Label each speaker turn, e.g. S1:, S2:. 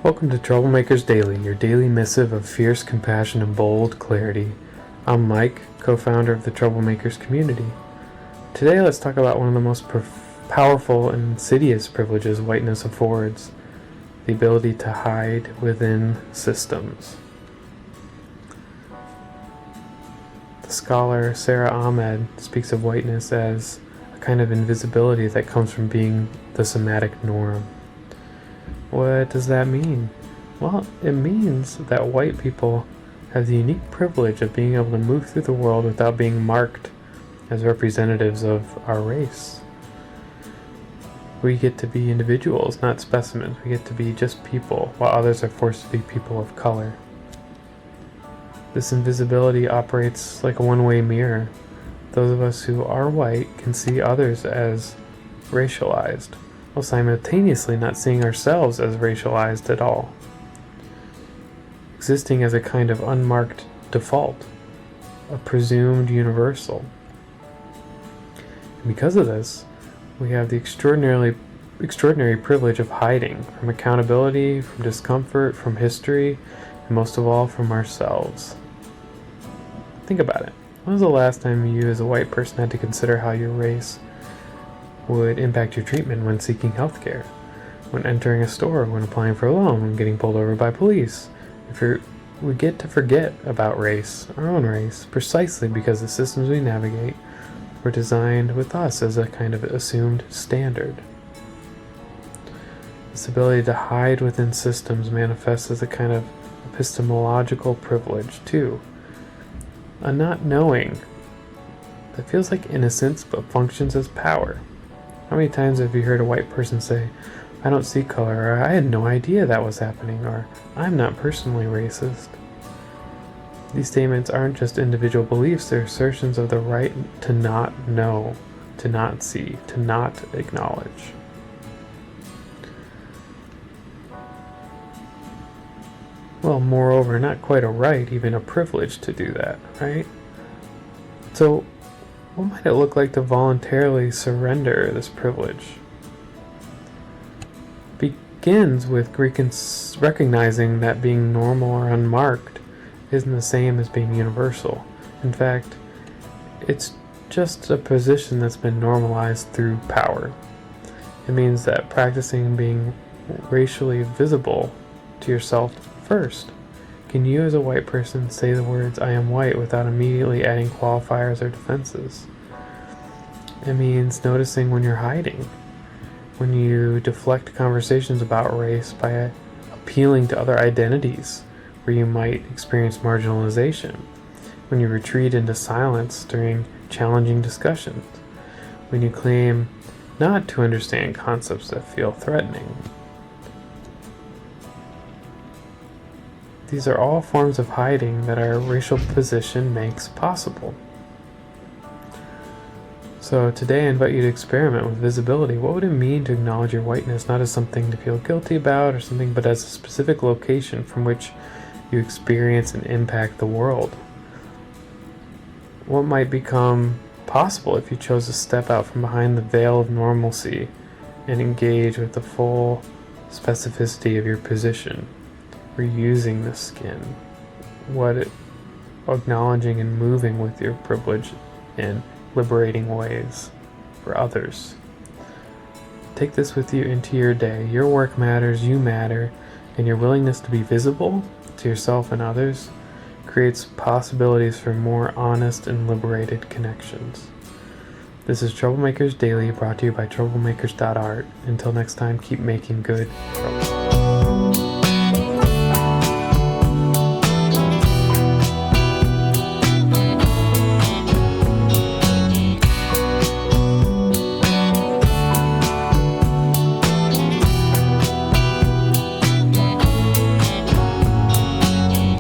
S1: Welcome to Troublemakers Daily, your daily missive of fierce compassion and bold clarity. I'm Mike, co-founder of the Troublemakers community. Today let's talk about one of the most powerful and insidious privileges whiteness affords, the ability to hide within systems. The scholar Sarah Ahmed speaks of whiteness as a kind of invisibility that comes from being the somatic norm. What does that mean? Well, it means that white people have the unique privilege of being able to move through the world without being marked as representatives of our race. We get to be individuals, not specimens. We get to be just people, while others are forced to be people of color. This invisibility operates like a one-way mirror. Those of us who are white can see others as racialized, while simultaneously not seeing ourselves as racialized at all, existing as a kind of unmarked default, a presumed universal. And because of this, we have the extraordinary privilege of hiding from accountability, from discomfort, from history, and most of all, from ourselves. Think about it. When was the last time you as a white person had to consider how your race would impact your treatment when seeking healthcare, when entering a store, when applying for a loan, when getting pulled over by police? We get to forget about race, our own race, precisely because the systems we navigate were designed with us as a kind of assumed standard. This ability to hide within systems manifests as a kind of epistemological privilege, too. A not knowing that feels like innocence but functions as power. How many times have you heard a white person say, "I don't see color," or "I had no idea that was happening," or "I'm not personally racist"? These statements aren't just individual beliefs, they're assertions of the right to not know, to not see, to not acknowledge. Well, moreover, not quite a right, even a privilege to do that, right? So, what might it look like to voluntarily surrender this privilege? It begins with recognizing that being normal or unmarked isn't the same as being universal. In fact, it's just a position that's been normalized through power. It means that practicing being racially visible to yourself first. Can you as a white person say the words "I am white" without immediately adding qualifiers or defenses? It means noticing when you're hiding, when you deflect conversations about race by appealing to other identities where you might experience marginalization, when you retreat into silence during challenging discussions, when you claim not to understand concepts that feel threatening. These are all forms of hiding that our racial position makes possible. So today I invite you to experiment with visibility. What would it mean to acknowledge your whiteness not as something to feel guilty about or something, but as a specific location from which you experience and impact the world? What might become possible if you chose to step out from behind the veil of normalcy and engage with the full specificity of your position? Reusing the skin, acknowledging and moving with your privilege in liberating ways for others. Take this with you into your day. Your work matters, you matter, and your willingness to be visible to yourself and others creates possibilities for more honest and liberated connections. This is Troublemakers Daily, brought to you by troublemakers.art. Until next time, keep making good trouble.